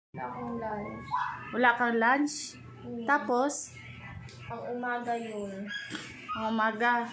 Wala akong lunch. Wala kang lunch? Tapos? Ang umaga yun. Ang umaga.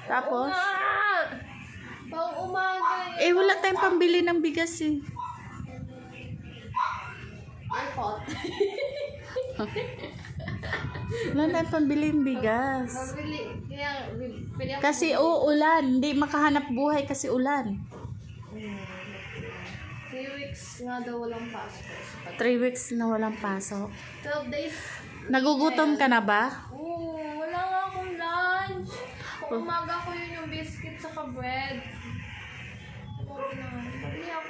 Tapos? Pang umaga yun. Eh, wala tayong pambili ng bigas eh. Airpot. Wala tayong pambili ng bigas. Mabili. Kaya, pwede ako Kasi ulan. Hindi makahanap buhay kasi ulan. 3 weeks nga daw walang pasok. 3 weeks na walang pasok. 12 days. Nagugutom ka na ba? Oo, wala nga akong lunch. Kung umaga ko yun yung biscuit sa bread. Pabili ako.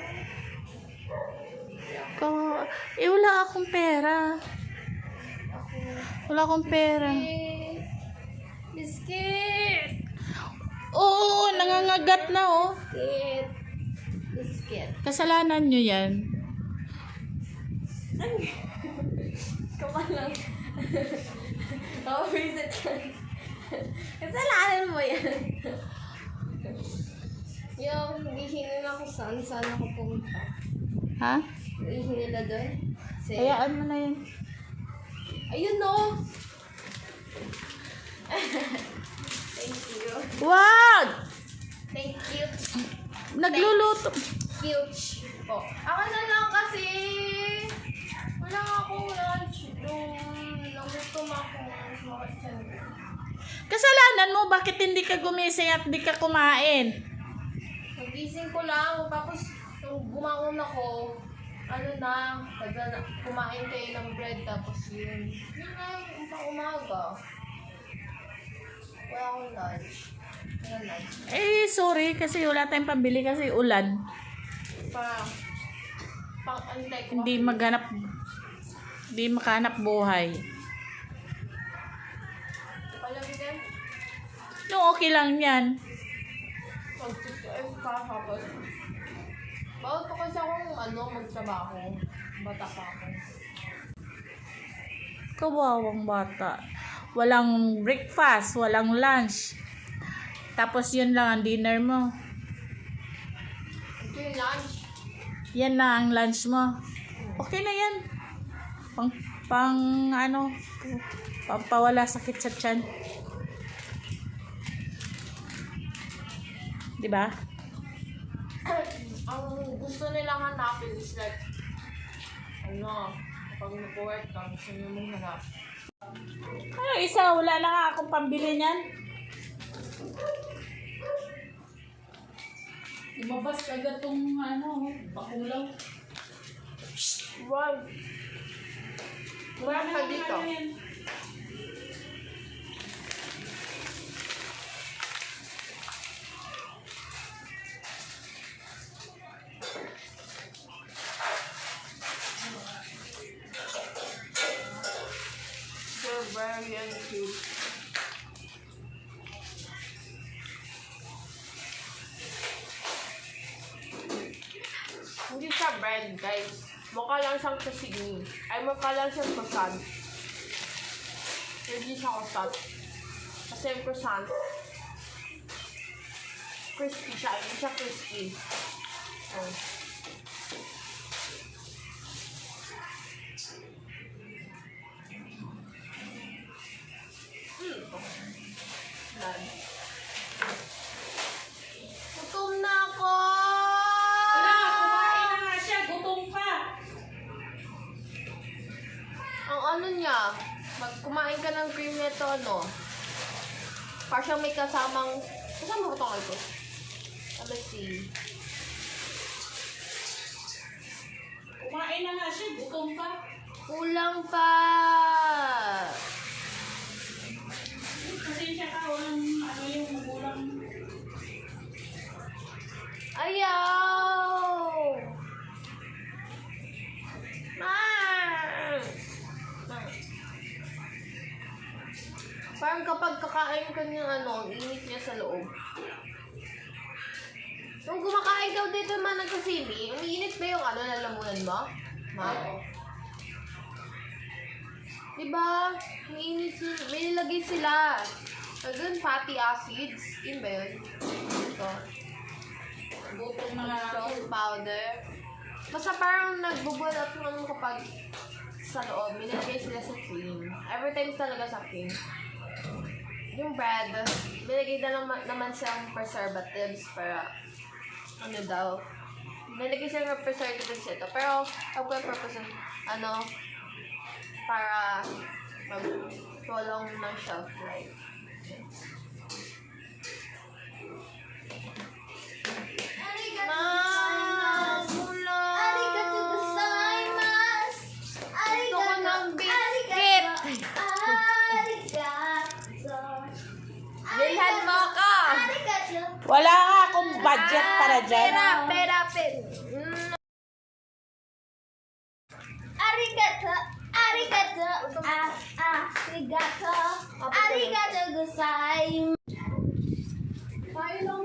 Wala akong pera. Wala akong pera. Biscuit! Oo, nangangagat na oh. Biscuit. Biscuit. Kasalanan nyo yan. Kapal lang. Visit yan. Kasalanan mo yan. Yung hihingi na ako saan ako pumunta. Ha? Hihingi nila doon. Hayaan mo na yan. Ayun no! Thank you. Wag! Thank you. Nagluluto. Huge po. Ako na lang kasi wala akong lunch doon. Nagutom ako. Kasalanan mo, bakit hindi ka gumising at di ka kumain? Nagising ko lang. Tapos nung bumangon ako, kumain kayo ng bread. Tapos yun. Yun na yung umaga. Wala akong lunch. Wala lunch. Eh, sorry kasi wala tayong pambili kasi ulan. Pang-antay ko. Hindi makahanap buhay. Palagyan. No, okay lang yan. Kapos. Bawal pa kasi akong magtrabaho. Bata pa ako. Kawawang bata. Walang breakfast, walang lunch. Tapos yun lang ang dinner mo. Ito yung lunch. Yan na ang lunch mo. Okay na yan. Pampawala sakit sa tiyan. Diba? Ang gusto nilang hanapin is like, kapag nag-work ka, gusto nyo mong hanap. Isa, wala na nga akong pambili niyan. Lumabas agad tong bakulaw. Wow! Wala ka dito. They're very cute. Hindi siya bread, guys. Mukha lang siyang kusini. Ay, mukha lang siyang croissant. Hindi siya croissant. Kasi yung croissant, crispy siya. Hindi siya crispy. Oh. Gutom na ako! Kumain na nga siya, gutom pa. Ang niya, kumain ka ng cream nito, para siyang may kasama ba ito ito? Let's see. Kumain na nga siya, gutom pa. Kulang pa! Pasensya ka, walang yung magulang. Ayaw! Parang kapag kakain ka ng init niya sa loob. Nung kumakain ka dito man nagkasili, umiinit ba yung lalamunan mo? Ma? Diba? Umiinit yun. May nilagay sila. Ayun, fatty acids. Yun ba yun? Ito. Gutom na nga ako. Salt powder. Basta parang nagbubulat naman kapag sa loob, binigay sila sa cream. Every time talaga sa cream. Yung bread, binigay na naman siyang preservatives para ano daw. Binigay siya ng preservatives ito. Pero, ang purpose para mag-prolong ng shelf life. Bilhan mo ako! Wala nga akong budget para dyan. Pera. Arigato, arigato, arigato, arigato gozaimasu. Tayo lang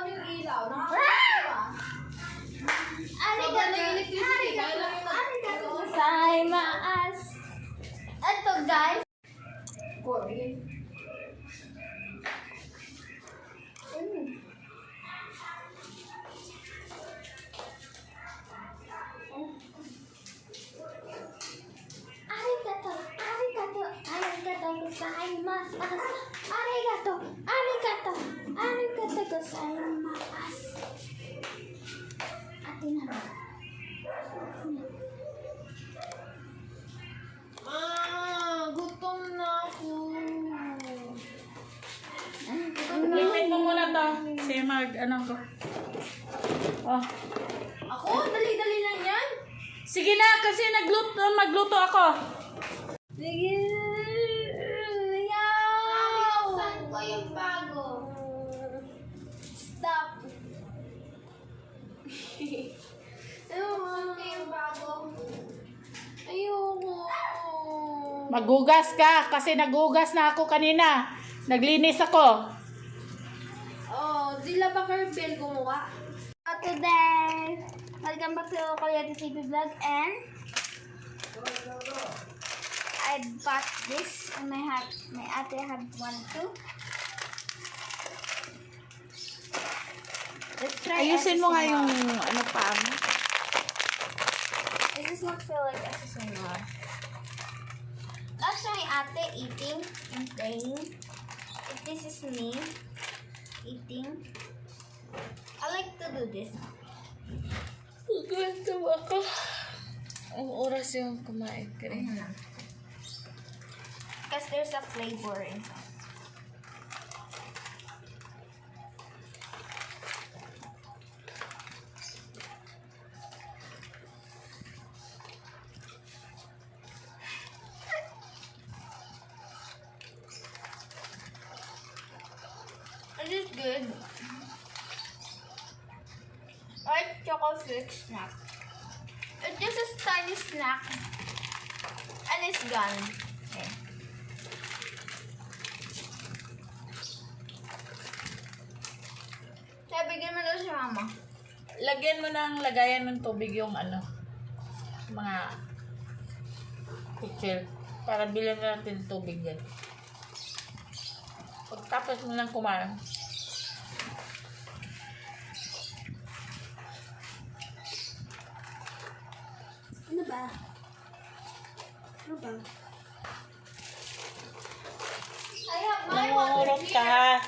yung ilaw. Nakakatawa. Arigato gozaimasu. Ito guys. Arigato gozaimasu. Arigato gozaimasu. Atin na. Gutom na ako. Ipin mo muna to. Sige, ko. Oh. Ako? Dali-dali lang yan. Sige na, kasi magluto ako. Sige. Saan ko yung bago? Stop. Saan ko yung bago? Ayoko. Maghugas ka, kasi naghugas na ako kanina. Naglinis ako. Oh, sila ba Carvel gumawa? Today, welcome back to Kuya TV Vlog, and I bought this and my ate had one too. Let's try Ayusin mo nga SSMR. yung pa mo. It does not feel like SSMR. That's my ate eating and playing. If this is me eating, I like to do this. Gusto ako. Ang oras yung kumain ka rin. Because there's a flavor inside. It is good. I like chocolate flake snack. It's just a tiny snack. And it's gone. Okay. Kaya bigyan mo daw si mama. Lagyan mo ng lagayan ng tubig yung mga pitcher. Para bilan na natin ng tubig yan. Pagtapos mo lang kumain. Ano ba? Ano ba? I have my water Nangungurot ka here. ha.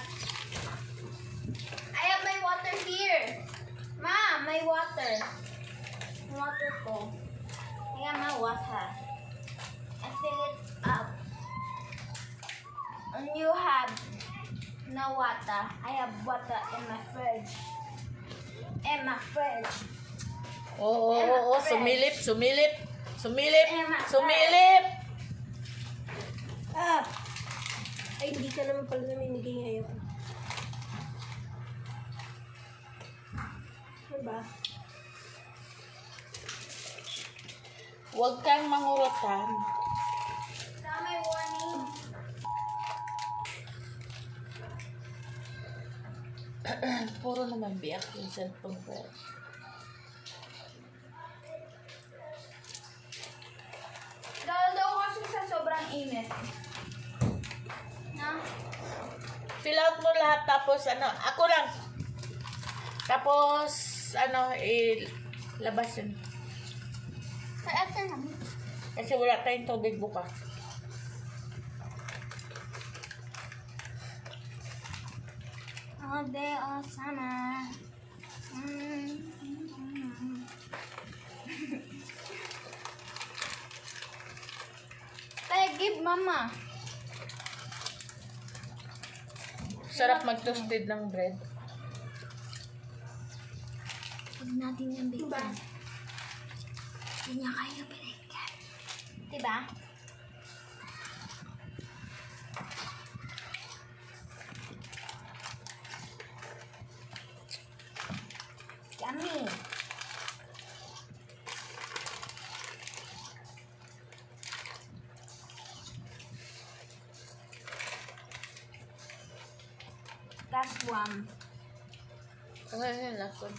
I have my water here. Ma, my water. Water ko. I got my water. I fill it up. And you have no water. I have water in my fridge. In my fridge. Oo. Sumilip. Emma, Ay, hindi ka naman pala namimigay ngayon. Ano ba? Huwag kang mangurotan. Tama yung warning. Puro naman biyak yung cellphone ko. Dahil daw kasi sa sobrang init. Na? Fill out mo lahat tapos ako lang. Tapos Labas yun. Kaya ate naman. Kasi wala tayong tubig bukas. All day, all summer. Kaya give mama. Sarap mag-toasted ng bread. Huwag natin yung bacon. Hindi niya kaya bacon. Diba? Yummy. Last one. Okay, yun last one.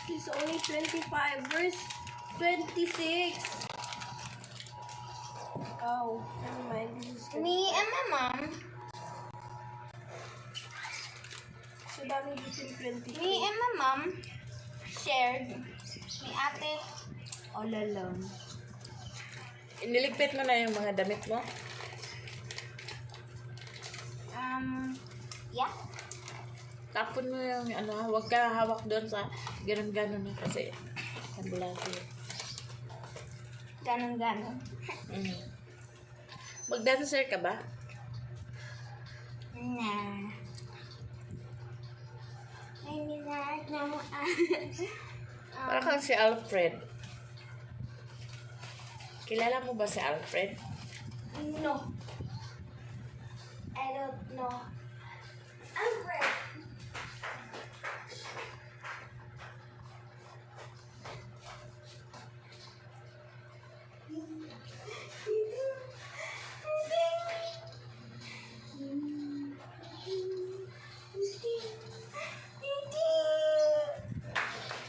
It's only 25. Where's 26? Oh, never mind. This is Me and my mom. so dami dito yung 20. Me and my mom shared. May ate all alone. Iniligpit mo na yung mga damit mo? Yeah. Tapon mo yung ano, huwag ka hawak doon sa ganun-ganun na kasi ambulante. Ganon-ganon. Mag-dancer ka ba? Nah. I mean that no. Para kang si Alfred. Kilala mo ba si Alfred? No. I don't know. Alfred.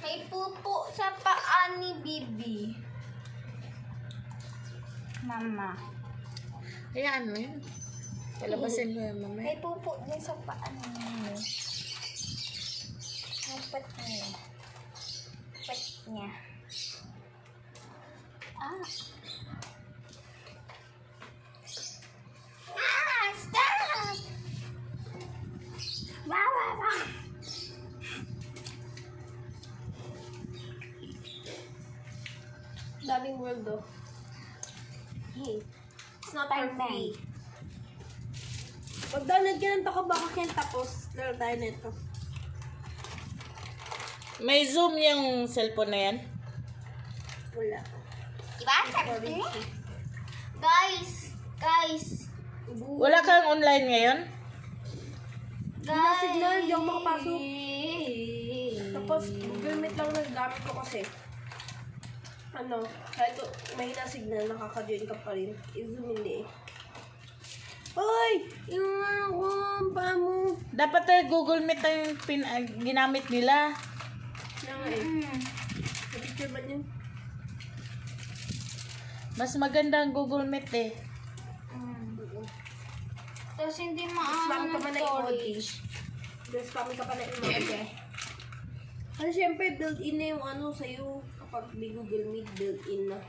May pupo sa paa ni Bibi. Mama. Hayaan mo yun. Palabasin mo yung mamaya. May pupo din sa paa ni Mami. Dapat niya. Dapat niya. Ah. Ah! Stop! Wow, wow, wow. Daming world though. Hey. It's not Bang, for bang. free. Pag-download ka ng Takabaka Ken tapos laro tayo nito. May zoom yung cellphone na yan? Wala. Diba? Sabi niya? Guys. Wala kang online ngayon? Wala signal, hindi ako makapasok. Tapos Google Meet lang nagagamit ko kasi. Ano, kahit mahina signal, nakaka-join ka pa rin. I-zoom hindi eh. Hoy! Yung ano ko, paa mo. Dapat Google Meet na yung ginamit nila. Kaya nga eh. Napicture ba yun? Mas maganda ang Google Meet eh. Tapos hindi Spam ka maano pa na storage. emoji. Spam ka pa na emoji. Kasi syempre, built-in na yung ano sa'yo. Kapag may Google Meet, built-in na.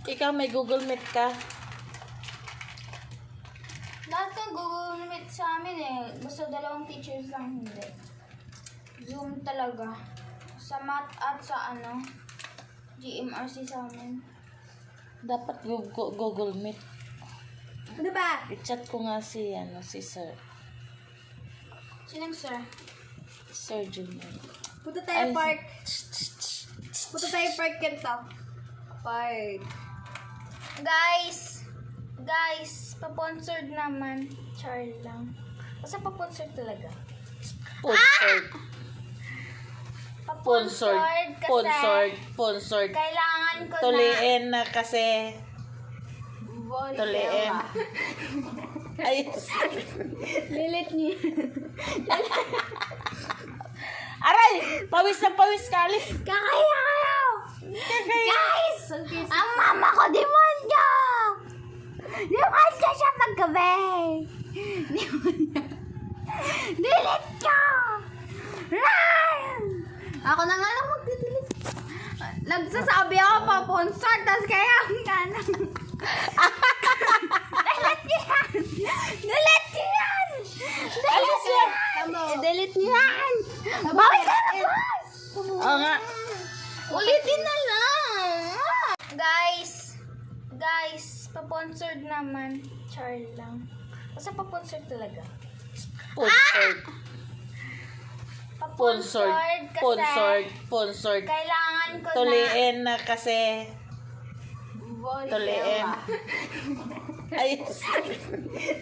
Ikaw may Google Meet ka? Lahat ng Google Meet sa amin eh. Basta dalawang teachers lang hindi. Zoom talaga. Sa math at sa ano, GMRC sa amin. Dapat Google Meet. Ano ba? I-chat ko nga si Sir. Sinang sir? Sir Junior. Punta tayo Ay, park. Punta tayo park kento. Park. Guys, pa-sponsored naman. Char lang. Basta pa-sponsored talaga. Sponsored. Pa-sponsored kasi Sponsored. kailangan ko na. Tuliin na kasi. Tuliin. Ayos. Lilit niya. Aray! Pawis na pawis ka. Alis. Kakaya kayo! Guys! Ang mama ko demonyo! Demonyo siya paggabi! Delete ka! Run! Ako na nga lang magdi-delete. Nagsasabi ako pa sponsor, tas kaya ang ganang. Delete niyo yan! Delete niyo yan! Delete niyo yan! Delete niyo yan! Bawi ka na, boss! Oo nga. Ulitin na lang! Guys, pa-sponsored naman. Char lang. Basta pa-sponsored talaga. Sponsored. Pa-sponsored kasi Sponsored. kailangan ko na Tuliin na kasi. Tuliin. Ay,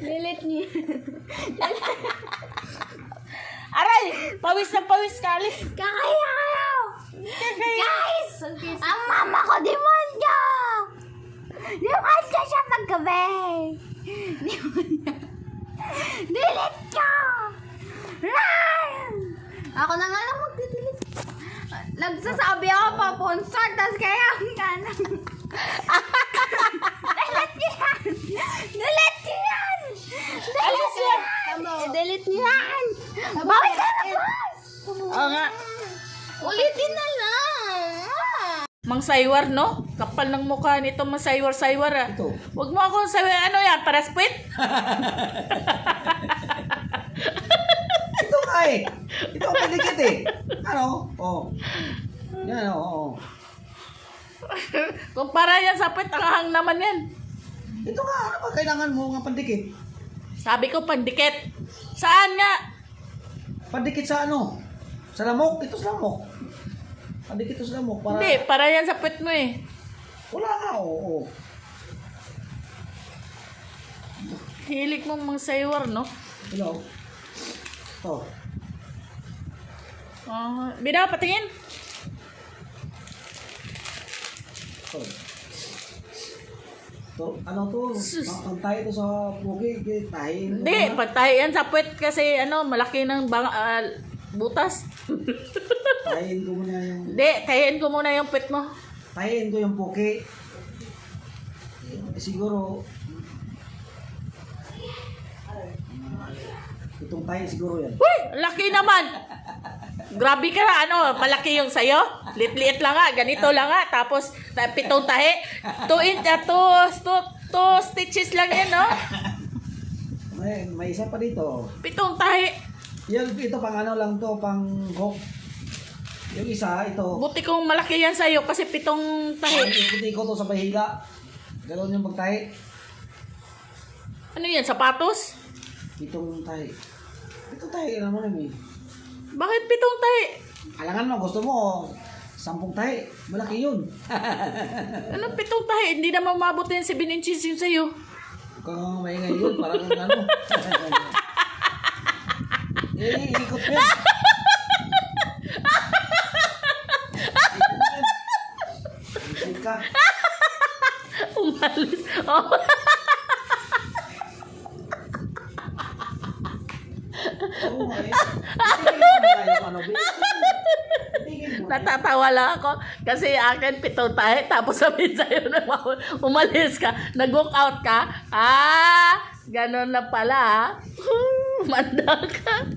delete niyo. aray! Pawis na pawis ka, alis. Kakaya kayo! Guys! Ang mama ko demonyo! Demonyo siya paggabi! Demonyo! Delete ka! Run! Ako na nga lang magdi-delete. Nagsasabi ako pa sponsor, tas kaya ang ganang. Delete niyo yan! Delete niyo yan! Delete niyo yan! Delete niyo yan! Bawi ka na, boss! Oo nga. Ulitin na lang! Mang Saywar, no? Kapal ng mukha nito, Mang Saywar ah. Ito. Huwag mo akong sabi, ano yan, paraspit? Ito nga eh. Ito ang panikit eh. Ano? Oh. Yan oh. Kung para yan sa pit, ang naman yan. Ito nga, ano ba kailangan mo nga pandikit? Sabi ko, pandikit. Saan nga? Pandikit sa ano? Sa lamok? Ito sa lamok. Pandikit ito sa lamok para... Hindi, para yan sa pit mo eh. Wala nga, oo. Hilig mo Mang Saywar, no? Hello? Oh. Bida, patingin. Oh. So, ano to? Pantay to sa pugi, tahin. Hindi, patay yan sa pit kasi ano, malaki ng butas. Tahin ko muna yung... Hindi, tayin ko muna yung pit mo. Tahin ko yung pugi. Siguro... Itong tahin siguro yan. Uy, laki naman. Grabe ka na, ano, malaki yung sayo. Liit-liit lang nga, ganito lang nga. Tapos, pitong tahi. 2 stitches lang yan, no? May isa pa dito. Pitong tahi. Ito pang ano lang to, pang hook. Yung isa, ito. Buti kong malaki yan sayo kasi pitong tahi. Ikuti ko to sa bahila. Ganoon yung pagtahi. Ano yan, sapatos? Pitong tahi. Pitong tahi naman eh. Bakit pitong tahi? Alangan mo, gusto mo, 10 tahi. Malaki yun. Ano pitong tahi? Hindi naman mabot yan 7 inches yung sayo. Kung maingay yun, parang ano. Ikot yun. Ikot ka. Umalis. Oh. Oo nga eh. Titigil mo na yung ano. Titigil mo. Natatawa lang ako kasi akin pitong tahi tapos sabihin sa'yo na umalis ka, nag-walk out ka. Ganon na pala. Manda ka.